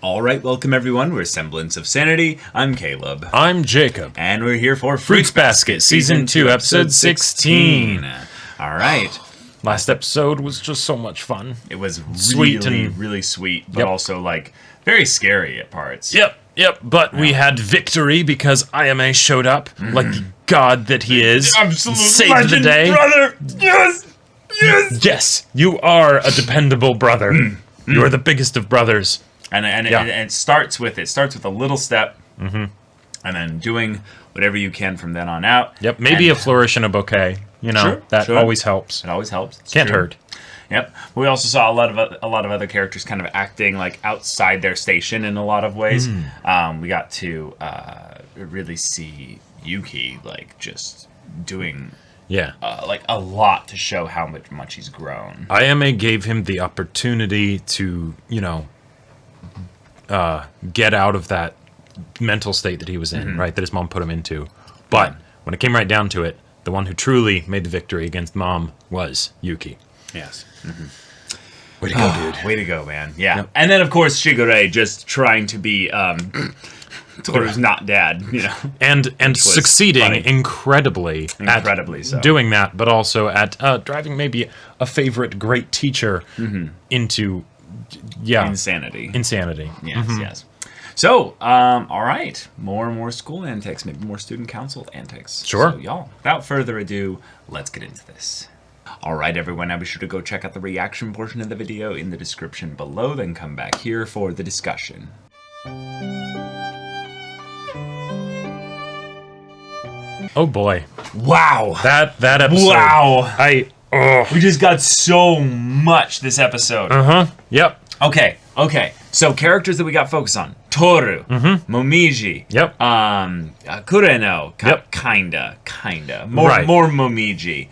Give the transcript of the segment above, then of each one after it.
All right, welcome everyone. We're Semblance of Sanity. I'm Caleb. I'm Jacob. And we're here for Fruits Basket, Season 2, Episode 16. All right. Last episode was just so much fun. It was Sweet really, and- really sweet, but Yep. also, very scary at parts. Yep. But we had victory because IMA showed up like the god that he is. Absolute Saved legend, the day. brother! Yes! Yes, you are a dependable brother. You are the biggest of brothers. And it starts with a little step, and then doing whatever you can from then on out. Yep, maybe And a flourish and a bouquet. That always helps. It always helps. It's Can't true. hurt. Yep. We also saw a lot of other characters kind of acting like outside their station in a lot of ways. We got to really see Yuki just doing Yeah. a lot to show how much he's grown. IMA gave him the opportunity to, get out of that mental state that he was in, right? That his mom put him into. But when it came right down to it, the one who truly made the victory against Mom was Yuki. Yes. Way to go, dude. Way to go, man. Yeah. Yep. And then of course Shigure just trying to be Tohru's not dad, And succeeding funny. incredibly at so. doing that, but also at driving maybe a favorite great teacher into Insanity. Yes, yes. So, all right. More and more school antics, maybe more student council antics. Sure. So, y'all, without further ado, let's get into this. All right, everyone. Now be sure to go check out the reaction portion of the video in the description below, then come back here for the discussion. Oh boy. Wow. That episode. Wow. Oh. We just got so much this episode. Yep. Okay. So characters that we got focused on: Tohru, Momiji, Yep. Kureno, Yep. kinda, more Right. Momiji.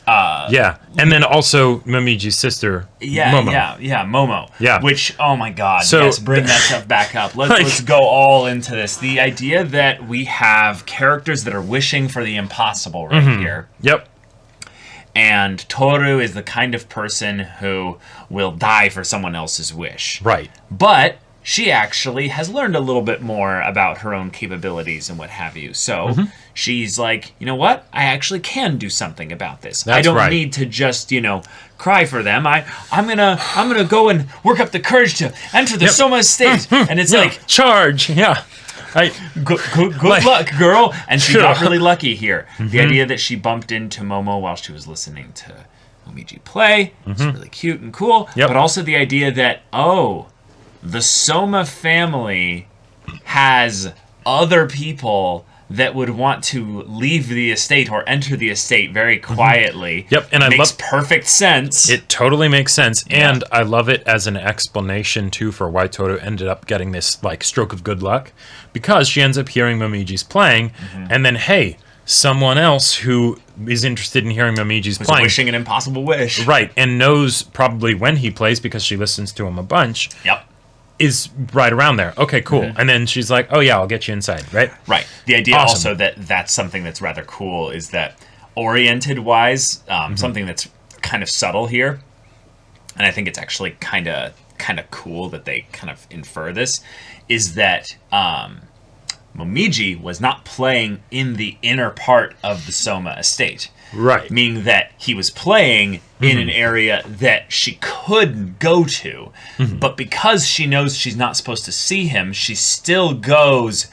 Yeah. And then also Momiji's sister, Momo. Momo. Yeah. Which, oh my God, So- yes, bring that stuff back up. Let's go all into this. The idea that we have characters that are wishing for the impossible right here. Yep. And Tohru is the kind of person who will die for someone else's wish. Right. But she actually has learned a little bit more about her own capabilities and what have you. So she's like, you know what? I actually can do something about this. I That's don't right. need to just, cry for them. I'm gonna go and work up the courage to enter the Soma estate. And it's like, charge. Yeah. good luck, girl. And she got really lucky here. The idea that she bumped into Momo while she was listening to Momiji play is really cute and cool. Yep. But also the idea that, the Soma family has other people that would want to leave the estate or enter the estate very quietly. Yep, and makes perfect sense. It totally makes sense, and I love it as an explanation too for why Tohru ended up getting this stroke of good luck, because she ends up hearing Momiji's playing, and then hey, someone else who is interested in hearing Momiji's playing, wishing an impossible wish, right, and knows probably when he plays because she listens to him a bunch. Yep. Is right around there. Okay, cool. And then she's like, oh yeah, I'll get you inside, right? Right. The idea Awesome. also that that's something that's rather cool is that oriented-wise, something that's kind of subtle here, and I think it's actually kind of cool that they kind of infer this, is that Momiji was not playing in the inner part of the Soma estate. Right. Meaning that he was playing in an area that she could go to. But because she knows she's not supposed to see him, she still goes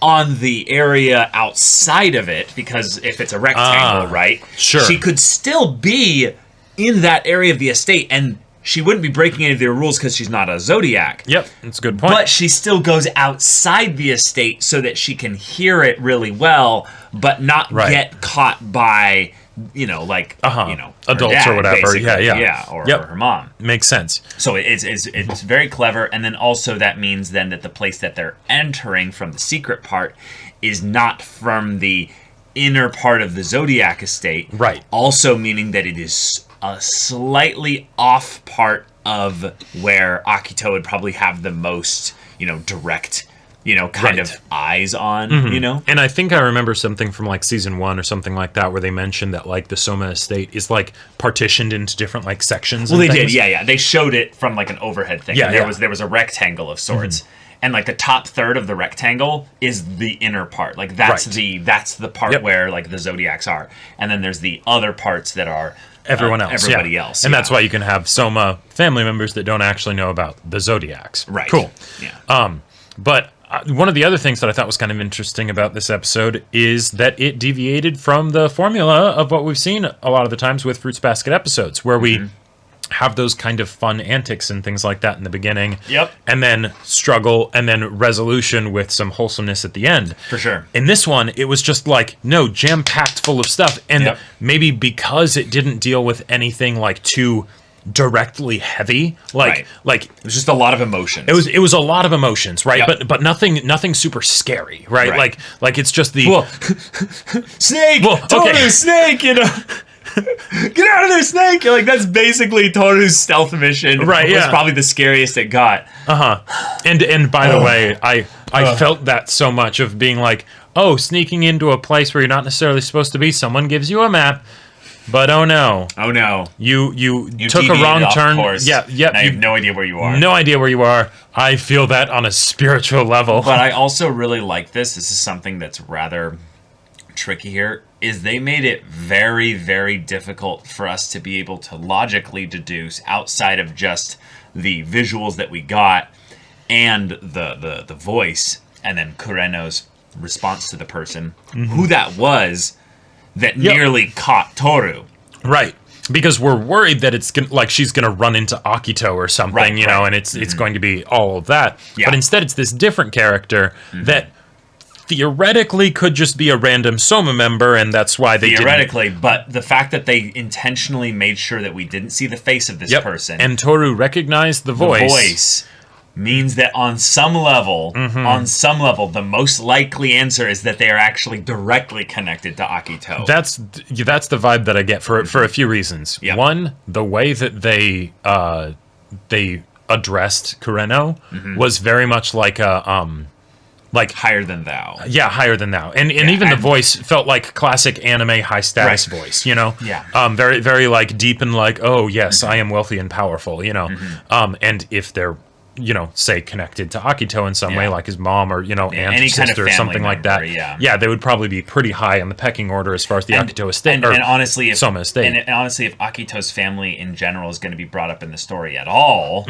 on the area outside of it, because if it's a rectangle, right? Sure. She could still be in that area of the estate, and she wouldn't be breaking any of their rules because she's not a zodiac. Yep, that's a good point. But she still goes outside the estate so that she can hear it really well, but not get caught by, her adults dad, or whatever. basically. Yeah. or her mom. Makes sense. So it's very clever, and then also that means then that the place that they're entering from the secret part is not from the inner part of the zodiac estate. Right. Also meaning that it is a slightly off part of where Akito would probably have the most, direct kind of eyes on, And I think I remember something from like season 1 or something like that where they mentioned that like the Soma estate is like partitioned into different like sections. Well, and they things. did, yeah. They showed it from like an overhead thing. Yeah, and there was a rectangle of sorts. And like the top third of the rectangle is the inner part. Like that's the part where like the zodiacs are. And then there's the other parts that are everybody else. And that's why you can have Soma family members that don't actually know about the zodiacs. Right. Cool. Yeah. But one of the other things that I thought was kind of interesting about this episode is that it deviated from the formula of what we've seen a lot of the times with Fruits Basket episodes, where we have those kind of fun antics and things like that in the beginning. Yep. And then struggle and then resolution with some wholesomeness at the end. For sure. In this one, it was just like, no, jam-packed full of stuff. And maybe because it didn't deal with anything like too directly heavy, like it was just a lot of emotions. It was a lot of emotions, right? Yep. But nothing super scary, right? Like it's just the Snake, Tohru, Snake, get out of there, Snake! Like that's basically Tohru's stealth mission. Right? It was probably the scariest it got. And by the way, I felt that so much of being like, oh, sneaking into a place where you're not necessarily supposed to be. Someone gives you a map. But oh no, you took a wrong turn. Course. Yeah, now you have no idea where you are. No idea where you are. I feel that on a spiritual level. But I also really like this. This is something that's rather tricky here. Is they made it very, very difficult for us to be able to logically deduce outside of just the visuals that we got and the voice, and then Kureno's response to the person, who that was. That nearly caught Tohru. Right. Because we're worried that it's like she's going to run into Akito or something, and it's going to be all of that. Yeah. But instead it's this different character that theoretically could just be a random Soma member, and that's why they but the fact that they intentionally made sure that we didn't see the face of this person. And Tohru recognized the voice means that on some level, the most likely answer is that they are actually directly connected to Akito. That's the vibe that I get for a few reasons. Yep. One, the way that they addressed Kureno was very much like a like higher than thou. Yeah, higher than thou. And even the voice felt like classic anime high status voice, Yeah. Very very like deep and like, oh yes, I am wealthy and powerful, and if they're say connected to Akito in some way, like his mom or, aunt or sister or something like that. Yeah, they would probably be pretty high on the pecking order as far as the Akito estate and honestly, if Soma estate. And honestly, if Akito's family in general is going to be brought up in the story at all,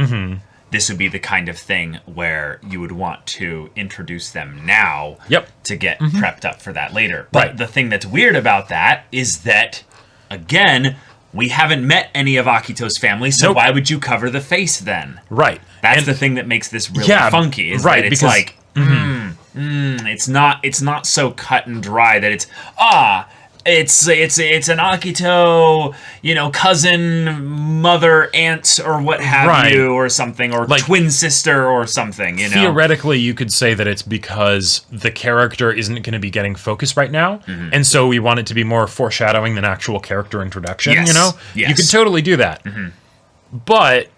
this would be the kind of thing where you would want to introduce them now to get prepped up for that later. But the thing that's weird about that is that, again, we haven't met any of Akito's family, so why would you cover the face then? Right. That's the thing that makes this really funky. Is that it's like, it's not so cut and dry that it's it's an Akito, cousin, mother, aunt, or what have you, or something, or like, twin sister, or something. Theoretically, you could say that it's because the character isn't going to be getting focused right now, and so we want it to be more foreshadowing than actual character introduction. Yes. You could totally do that, but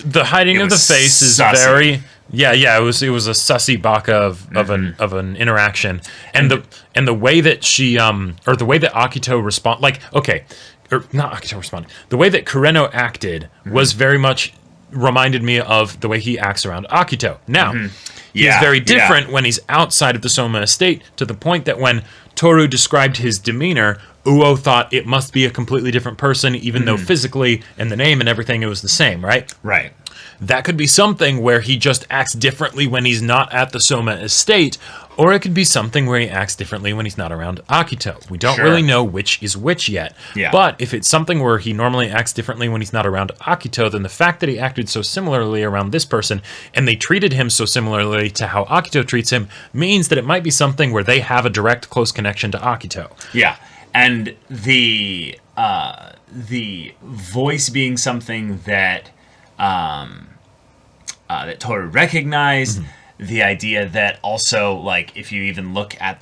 the hiding of the face is sussy. Very. Yeah, it was a sussy baka of an interaction, and the way that she or the way that Akito not Akito responded, the way that Kureno acted was very much reminded me of the way he acts around Akito. Now, he's very different when he's outside of the Soma estate, to the point that when Tohru described his demeanor, Uo thought it must be a completely different person, even though physically and the name and everything it was the same, right? Right. That could be something where he just acts differently when he's not at the Soma estate, or it could be something where he acts differently when he's not around Akito. We don't really know which is which yet. Yeah. But if it's something where he normally acts differently when he's not around Akito, then the fact that he acted so similarly around this person, and they treated him so similarly to how Akito treats him, means that it might be something where they have a direct, close connection to Akito. Yeah, and the voice being something that that Tohru recognized, the idea that also, like, if you even look at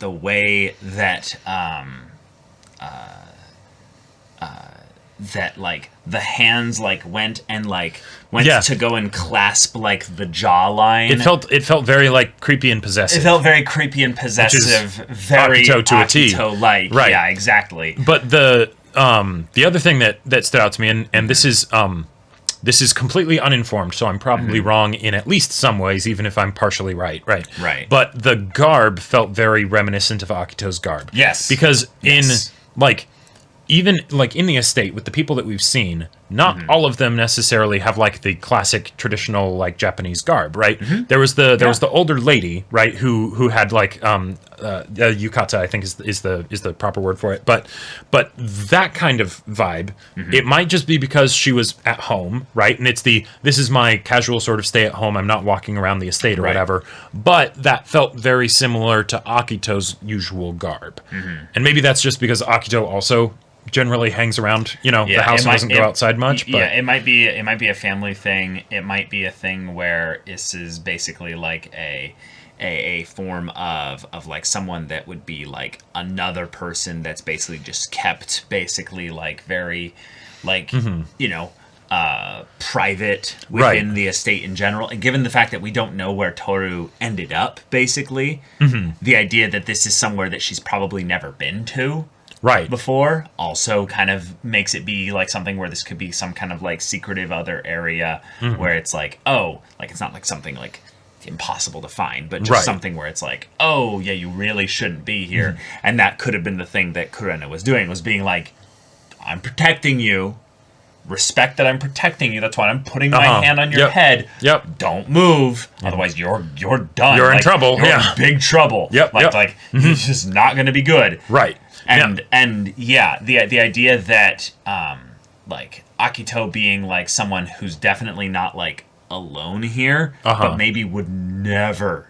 like the hands like went Yeah. to go and clasp like the jawline. It felt very like creepy and possessive. It felt very creepy and possessive, very Akito to a T. Akito-like. Right. Yeah, exactly. But the other thing that stood out to me, and this is completely uninformed, so I'm probably wrong in at least some ways, even if I'm partially right. Right. But the garb felt very reminiscent of Akito's garb. Yes. Because even like in the estate with the people that we've seen, not all of them necessarily have like the classic traditional like Japanese garb, right? There was the older lady, right, who had like yukata, I think is the proper word for it, but that kind of vibe. It might just be because she was at home, right, and this is my casual sort of stay at home. I'm not walking around the estate or whatever. But that felt very similar to Akito's usual garb, and maybe that's just because Akito also generally hangs around, the house and doesn't go outside much. But yeah, it might be a family thing. It might be a thing where this is basically like a form of like someone that would be like another person that's basically just kept basically like very like private within the estate in general. And given the fact that we don't know where Tohru ended up, basically, the idea that this is somewhere that she's probably never been to before also kind of makes it be like something where this could be some kind of like secretive other area where it's like, oh, like it's not like something like impossible to find, but just something where it's like, oh yeah, you really shouldn't be here. And that could have been the thing that Kurena was doing, was being like, I'm protecting you, respect that I'm protecting you, that's why I'm putting my hand on your head. Don't move, otherwise you're done. You're in trouble. You're in big trouble. Like it's just not going to be good. And the idea that like Akito being like someone who's definitely not like alone here, but maybe would never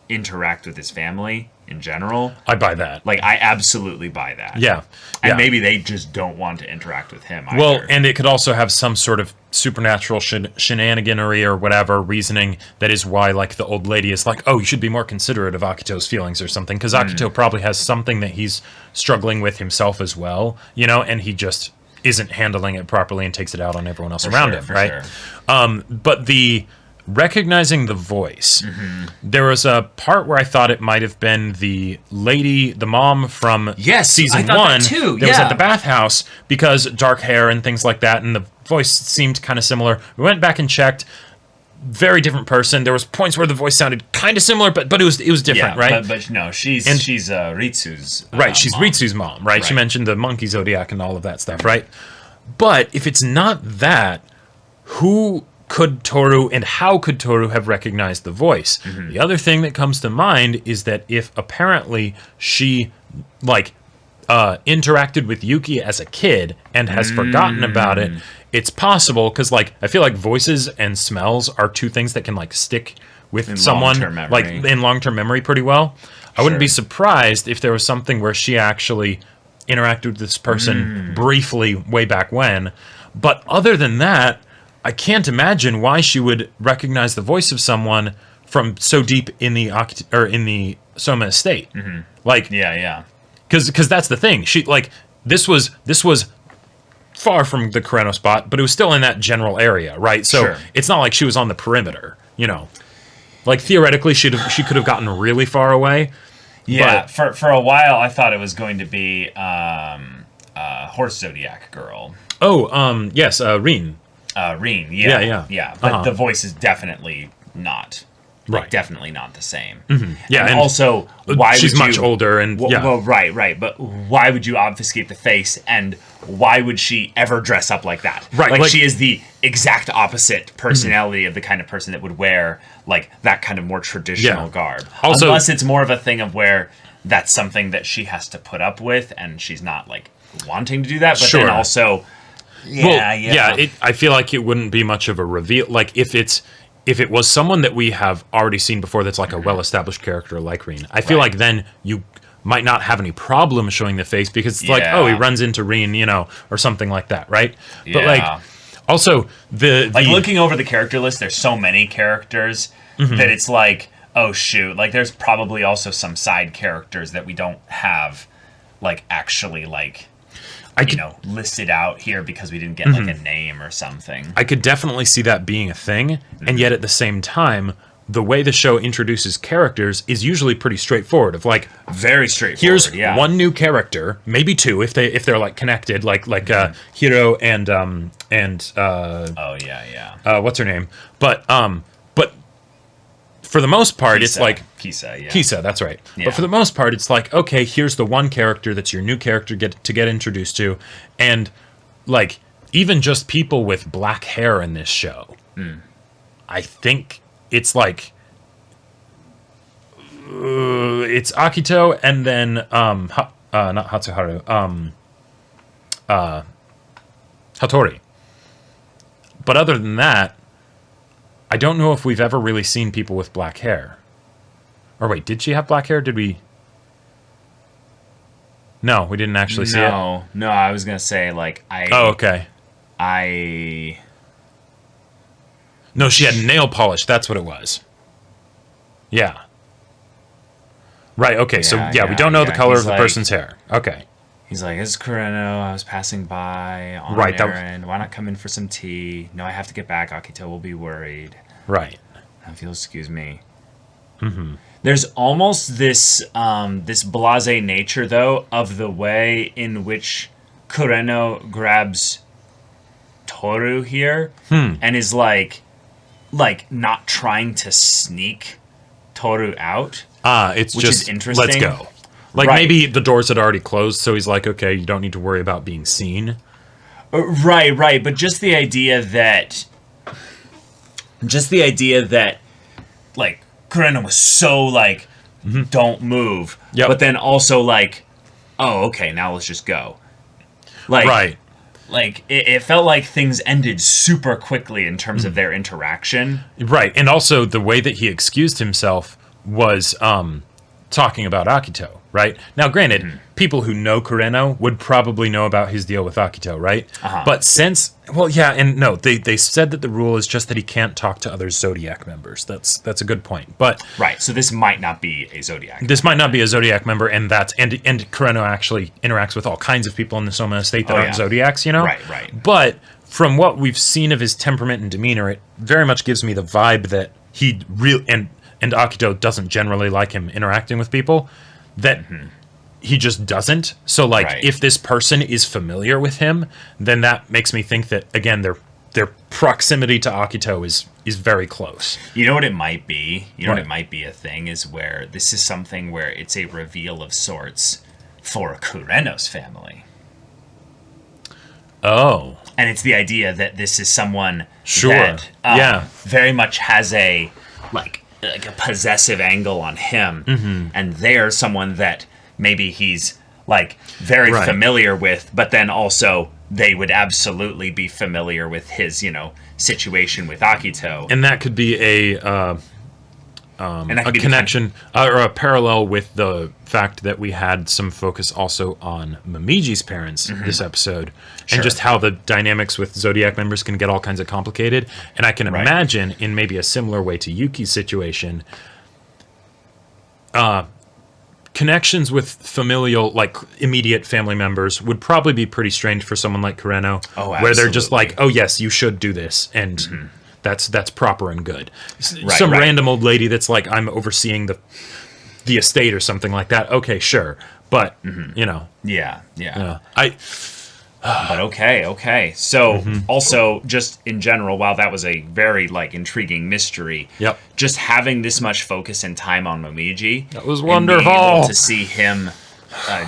interact with his family in general. I buy that. Like, I absolutely buy that. And maybe they just don't want to interact with him either. Well, and it could also have some sort of supernatural shenaniganery or whatever reasoning that is why, like, the old lady is like, oh, you should be more considerate of Akito's feelings or something, because Akito probably has something that he's struggling with himself as well, and he just isn't handling it properly and takes it out on everyone else around him, right? But the recognizing the voice, there was a part where I thought it might have been the lady, the mom from season one that was at the bathhouse, because dark hair and things like that, and the voice seemed kind of similar. We went back and checked. Very different person. There was points where the voice sounded kind of similar, but it was different, right? But no, she's Ritsu's she's mom. Ritsu's mom, right? She mentioned the monkey zodiac and all of that stuff, right? But if it's not that, who could Tohru and how could Tohru have recognized the voice? The other thing that comes to mind is that if apparently she interacted with Yuki as a kid and has forgotten about it, it's possible, because I feel like voices and smells are two things that can stick with someone in long-term memory pretty well. I wouldn't be surprised if there was something where she actually interacted with this person briefly way back when. But other than that, I can't imagine why she would recognize the voice of someone from so deep in the Soma estate. Because that's the thing. She this was far from the Kureno spot, but it was still in that general area, right? So it's not like she was on the perimeter, theoretically she could have gotten really far away. Yeah, but for a while I thought it was going to be Horse Zodiac girl. Oh, yes, Rin. Rin, yeah. But the voice is definitely not. Definitely not the same. Yeah, and also, why she's would you, much older, and well, right. But why would you obfuscate the face, and why would she ever dress up like that? Right, she is the exact opposite personality of the kind of person that would wear that kind of more traditional garb. Also, unless it's more of a thing of where that's something that she has to put up with, and she's not wanting to do that. But then also, I feel like it wouldn't be much of a reveal. If it was someone that we have already seen before that's a well-established character like Rin, I feel like then you might not have any problem showing the face, because it's he runs into Rin, or something like that, right? But also the looking over the character list, there's so many characters that it's oh shoot, there's probably also some side characters that we don't have actually listed out here because we didn't get like a name or something. I could definitely see that being a thing, and yet at the same time, the way the show introduces characters is usually pretty straightforward. Of like, very straightforward. Here's one new character, maybe two if they're like connected, like Hiro and what's her name? But for the most part, Kisa. it's like Kisa. Yeah. Kisa, that's right. Yeah. But for the most part, it's like, okay, here's the one character that's your new character to get introduced to, and like even just people with black hair in this show, I think. It's like it's Akito and then not Hatsuharu, Hattori. But other than that, I don't know if we've ever really seen people with black hair. Or wait, did she have black hair? Did we? No, we didn't actually see it. No, I was gonna say like Oh, okay. No, she had nail polish. That's what it was. Yeah. Right, okay. So, we don't know the color of the person's hair. Okay. He's like, it's Kureno. I was passing by on an errand. Why not come in for some tea? No, I have to get back. Akito will be worried. Right. If you'll excuse me. There's almost this this blasé nature, though, of the way in which Kureno grabs Tohru here and is like not trying to sneak Tohru out. It's which just is interesting. Let's go. Like maybe the doors had already closed, so he's like, okay, you don't need to worry about being seen. Right. But just the idea that like Kureno was so like don't move. Yep. But then also like, oh, okay, now let's just go. Like right. Like, it felt like things ended super quickly in terms of their interaction. Right, and also the way that he excused himself was talking about Akito, right? Now, granted, people who know Kureno would probably know about his deal with Akito, right? But since... Well, yeah, and no, they said that the rule is just that he can't talk to other Zodiac members. That's a good point, but... Right, so this might not be a Zodiac This might not be a Zodiac member, and Kureno actually interacts with all kinds of people in the Soma estate that aren't Zodiacs, you know? Right. But from what we've seen of his temperament and demeanor, it very much gives me the vibe that he and Akito doesn't generally like him interacting with people, that he just doesn't. So, like, if this person is familiar with him, then that makes me think that, again, their proximity to Akito is very close. You know what it might be? You know what it might be a thing is where this is something where it's a reveal of sorts for Kureno's family. Oh. And it's the idea that this is someone that very much has a like a possessive angle on him, and they're someone that maybe he's like very familiar with, but then also they would absolutely be familiar with his situation with Akito, and that could be a connection or a parallel with the fact that we had some focus also on Momiji's parents this episode, and just how the dynamics with Zodiac members can get all kinds of complicated. And I can imagine in maybe a similar way to Yuki's situation, connections with familial, like immediate family members would probably be pretty strange for someone like Kureno, where they're just like, oh yes, you should do this, and that's proper and good. Some random old lady that's like, I'm overseeing the estate or something like that. Okay, sure, but But okay. So also just in general, while that was a very like intriguing mystery, just having this much focus and time on Momiji, that was wonderful. And being able to see him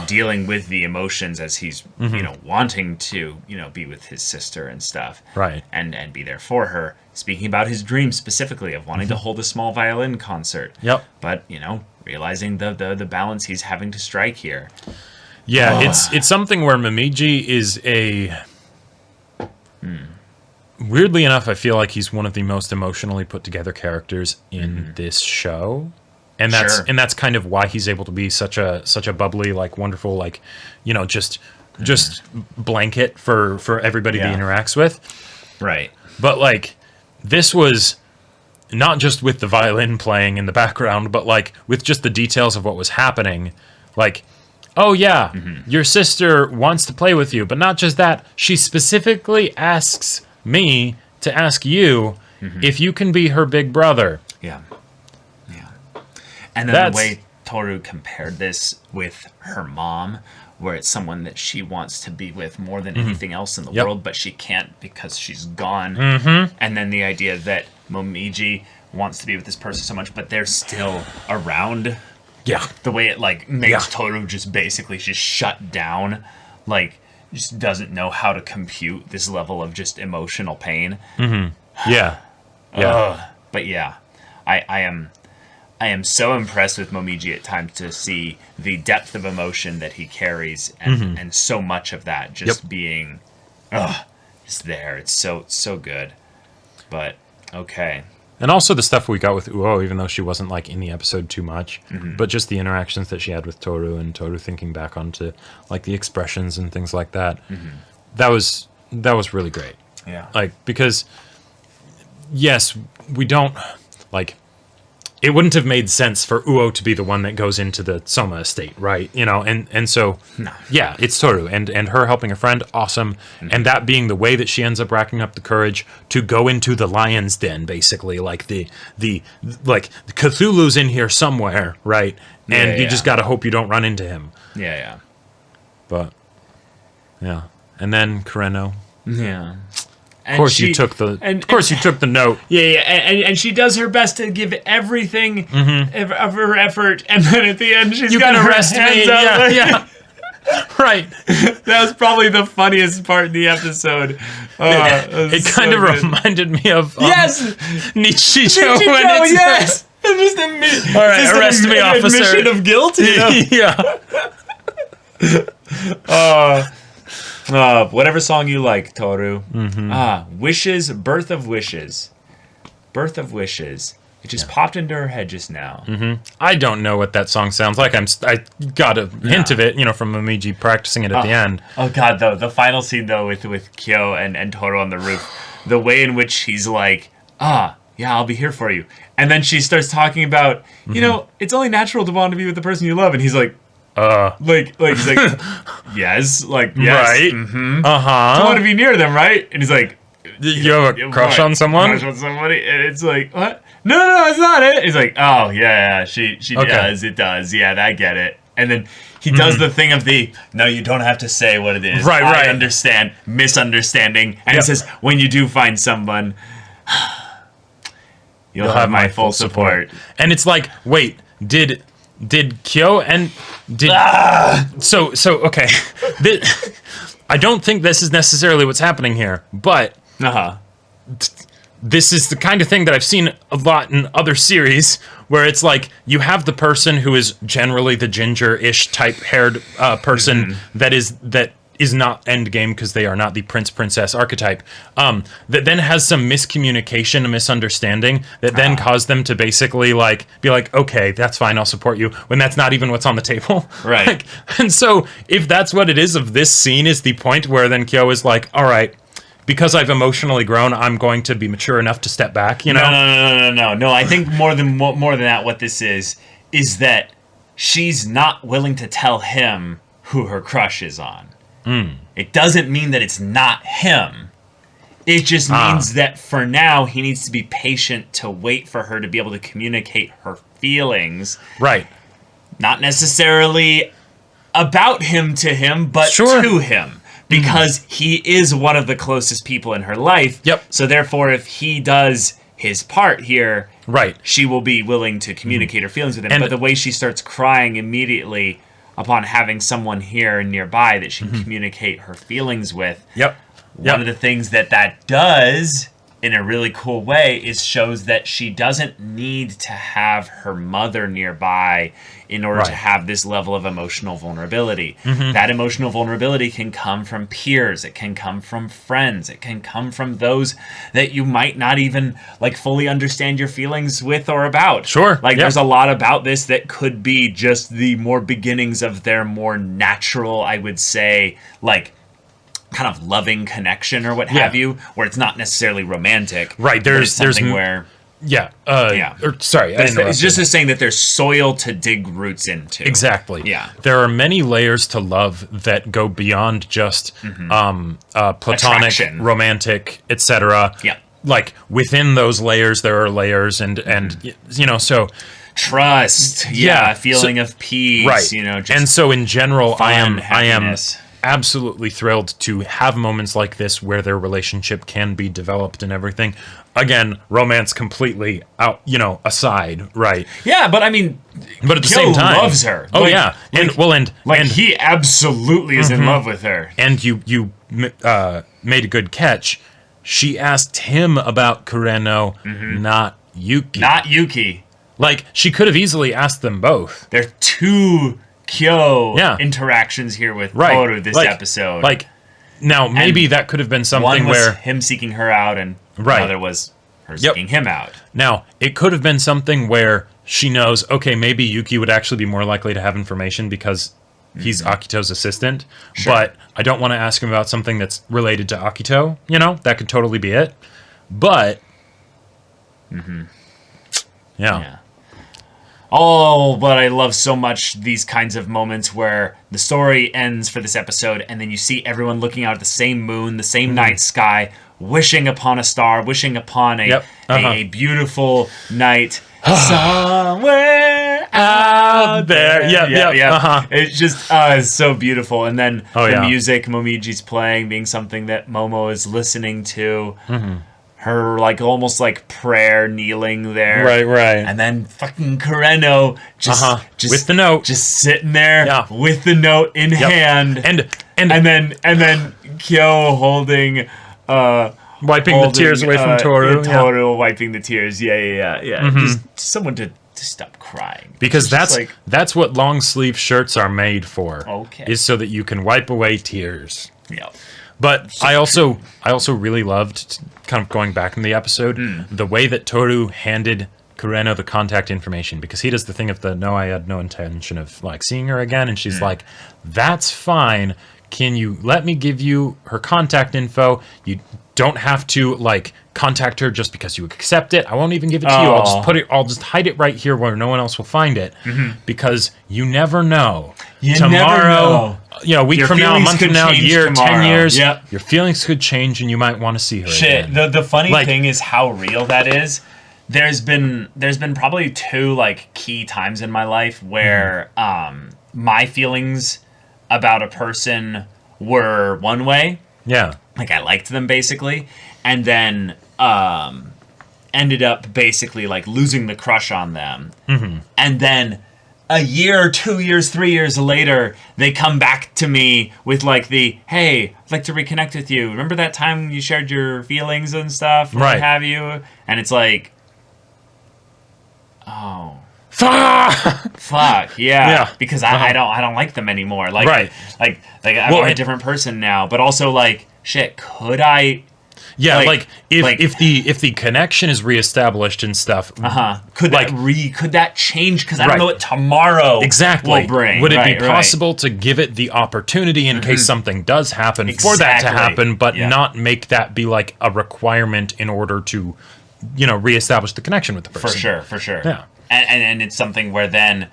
dealing with the emotions as he's wanting to be with his sister and stuff, and be there for her. Speaking about his dream specifically of wanting to hold a small violin concert, but realizing the balance he's having to strike here. Yeah, it's something where Momiji is weirdly enough, I feel like he's one of the most emotionally put together characters in this show. And that's kind of why he's able to be such a bubbly, like wonderful, like, just blanket for everybody he interacts with. Right. But like this was not just with the violin playing in the background, but like with just the details of what was happening, like oh yeah, your sister wants to play with you, but not just that, she specifically asks me to ask you if you can be her big brother. Yeah. Yeah. And then the way Tohru compared this with her mom, where it's someone that she wants to be with more than anything else in the world, but she can't because she's gone. And then the idea that Momiji wants to be with this person so much, but they're still around. Yeah. The way it, like, makes Tohru just basically just shut down, like, just doesn't know how to compute this level of just emotional pain. Yeah. Yeah. But yeah, I am so impressed with Momiji at times to see the depth of emotion that he carries, and so much of that just being, just there. It's so good. But okay. And also the stuff we got with Uo, even though she wasn't like in the episode too much, but just the interactions that she had with Tohru, and Tohru thinking back onto like the expressions and things like that. That was really great. Yeah. Like, because yes, we don't like, it wouldn't have made sense for Uo to be the one that goes into the Soma estate, right? You know, and so yeah, it's Tohru and her helping a friend, awesome. And that being the way that she ends up racking up the courage to go into the lion's den, basically, like the like Cthulhu's in here somewhere, right? And you just gotta hope you don't run into him. Yeah. But yeah. And then Kureno. Yeah. Of course, you took the note. Yeah, and she does her best to give everything of her effort, and then at the end, she's got her hands up. Yeah. Right. That was probably the funniest part in the episode. It kind of reminded me of Nichijou. Yes. All right, arrest me, officer. Admission of guilt. You know? Yeah. Whatever song you like, Tohru. Wishes, Birth of Wishes. Birth of Wishes. It just popped into her head just now. I don't know what that song sounds like. I got a hint of it, you know, from Momiji practicing it at the end. Oh god, though the final scene though with Kyo and Tohru on the roof, the way in which he's like, yeah, I'll be here for you, and then she starts talking about, you know, it's only natural to want to be with the person you love, and he's like. Like he's like, yes, like yes, right, I want to be near them, right? And he's like, you have a crush on someone? Crush on somebody, and it's like, what? No, that's not it. He's like, oh yeah, she does, it does, yeah, I get it. And then he does the thing of the, no, you don't have to say what it is. Right. I understand, misunderstanding, and he says, when you do find someone, you'll have my full support. And it's like, wait, did Kyo and did so okay. I don't think this is necessarily what's happening here, but this is the kind of thing that I've seen a lot in other series where it's like you have the person who is generally the ginger-ish type haired person that is not endgame because they are not the prince-princess archetype, that then has some miscommunication and misunderstanding that then caused them to basically like be like, okay, that's fine, I'll support you, when that's not even what's on the table. Right. Like, and so if that's what it is of this scene is the point where then Kyo is like, all right, because I've emotionally grown, I'm going to be mature enough to step back, you know? No. I think more than that, what this is that she's not willing to tell him who her crush is on. It doesn't mean that it's not him. It just means that for now, he needs to be patient to wait for her to be able to communicate her feelings. Right. Not necessarily about him to him, but to him. Because he is one of the closest people in her life. Yep. So therefore, if he does his part here, she will be willing to communicate her feelings with him. But the way she starts crying immediately upon having someone here nearby that she can communicate her feelings with. One of the things that does in a really cool way is shows that she doesn't need to have her mother nearby in order to have this level of emotional vulnerability. That emotional vulnerability can come from peers, it can come from friends, it can come from those that you might not even like fully understand your feelings with or about. There's a lot about this that could be just the more beginnings of their more natural, I would say, like kind of loving connection or what have you, where it's not necessarily romantic. Right. There's something where Yeah. Yeah. Or, sorry, I It's interrupted. just saying that there's soil to dig roots into. Exactly. Yeah. There are many layers to love that go beyond just platonic, Attraction. romantic, etc. Yeah. Like within those layers, there are layers, and you know, so Trust. Yeah, feeling of peace. right. You know, just And so in general, I am happiness. absolutely thrilled to have moments like this where their relationship can be developed and everything. Again, romance completely out, you know, aside, right? Yeah, but I mean, But at the Kyo same time, loves her. Oh Like- yeah, and like and he absolutely is in love with her. and you made a good catch. She asked him about Kureno, not Yuki. Not Yuki. Like she could have easily asked them both. There are two Kyo Yeah. interactions here with Right. Tohru this Like- episode. Like now, maybe that could have been something one was where him seeking her out, and Right. the other was her Yep. seeking him out. now it could have been something where she knows, okay, maybe Yuki would actually be more likely to have information because he's Akito's assistant. Sure. But I don't want to ask him about something that's related to Akito. You know, that could totally be it. But yeah. Oh, but I love so much these kinds of moments where the story ends for this episode, and then you see everyone looking out at the same moon, the same night sky, wishing upon a star, wishing upon a, Yep. a beautiful night somewhere out there. Yeah. It's just it's so beautiful. And then Oh, the yeah. music Momiji's playing being something that Momo is listening to. Her like almost like prayer kneeling there. Right. And then fucking Kureno just With the note. just sitting there Yeah. with the note in hand, and then Kyo holding wiping the tears away from Tohru. Yeah. Tohru wiping the tears. Yeah. Just someone to stop crying. Because It's just that's what long sleeve shirts are made for. Okay. Is so that you can wipe away tears. yeah. But I also really loved, kind of going back in the episode, the way that Tohru handed Kureno the contact information, because he does the thing of no, I had no intention of like seeing her again, and she's like, that's fine. Can you let me give you her contact info? You don't have to like contact her just because you accept it. I won't even give it to you. I'll just hide it right here where no one else will find it, because you never know. You never know. You know, a week Your from now, a feelings month could from now, a change year, tomorrow. 10 years, Yep. your feelings could change and you might want to see her Shit. again. The funny Like- thing is how real that is. There's been probably two like key times in my life where my feelings about a person were one way, Yeah. like I liked them basically, and then ended up basically like losing the crush on them, and then a year, 2 years, 3 years later, they come back to me with like the, hey, I'd like to reconnect with you. Remember that time you shared your feelings and stuff? What Right. have you? And it's like, oh, fuck, yeah. Yeah. Because I don't like them anymore. Like, Right. like I'm Well, a different person now. But also like, shit, could I? Yeah, Like- if the connection is reestablished and stuff, Could Like- could that change? Because I don't Right. know what tomorrow exactly. will bring. Would it Right, be right. possible to give it the opportunity in case something does happen for that to Exactly. happen, but Yeah. not make that be like a requirement in order to, reestablish the connection with the person? For sure. Yeah. And it's something where then,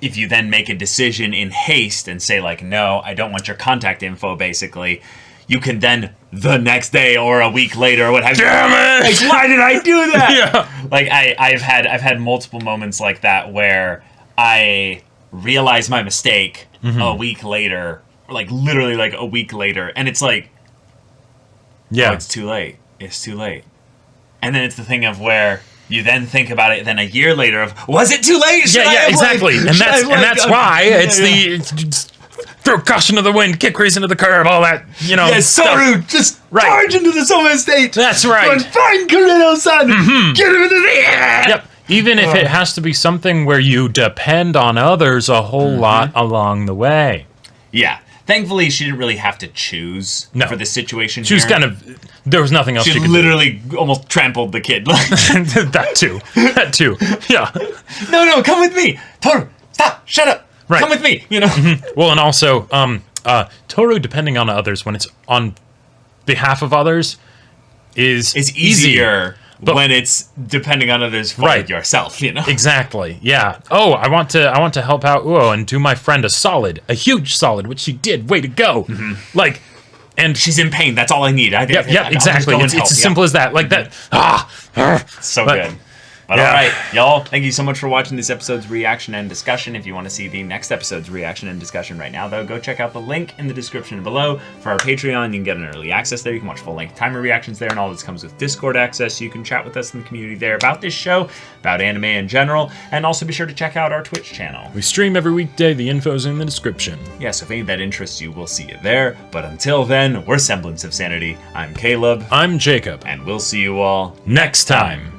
if you then make a decision in haste and say like, no, I don't want your contact info, basically, you can then the next day or a week later or what have you. Damn it! Like, why did I do that? Yeah. Like I've had multiple moments like that where I realize my mistake a week later, or like literally like a week later, and it's like, Yeah. oh, it's too late. It's too late. And then it's the thing of where you then think about it. Then a year later, of was it too late? Should I Yeah, have, exactly. like- And should I that's have, and like, that's why it's just throw caution to the wind, kick race into the curb, all that, Yeah, stuff. Tohru, just Right. charge into the Soma estate. That's right. Go and find Kureno-san. Get him into the air. Yep. Even if it has to be something where you depend on others a whole lot along the way. Yeah. Thankfully, she didn't really have to choose No. for this situation. She was here. kind of, there was nothing else she She could literally almost trampled the kid. do. That too. Yeah. No, come with me. Tohru, stop. Shut up. Right. Come with me. Well, and also, Tohru, depending on others, when it's on behalf of others, is It's easier. when it's depending on others for Right. yourself, you know? Exactly. Yeah. Oh, I want to help out Uo and do my friend a huge solid, which she did. Way to go! Like, and She's in pain. That's all I need. Yep, exactly. It's as simple as that. Like that. So But- good. But Yeah. all right, y'all, thank you so much for watching this episode's reaction and discussion. If you want to see the next episode's reaction and discussion right now, though, go check out the link in the description below for our Patreon. You can get an early access there. You can watch full-length timer reactions there, and all this comes with Discord access, so you can chat with us in the community there about this show, about anime in general, and also be sure to check out our Twitch channel. We stream every weekday. The info's in the description. Yeah, so if any of that interests you, we'll see you there. But until then, we're Semblance of Sanity. I'm Caleb, I'm Jacob. and we'll see you all Next time.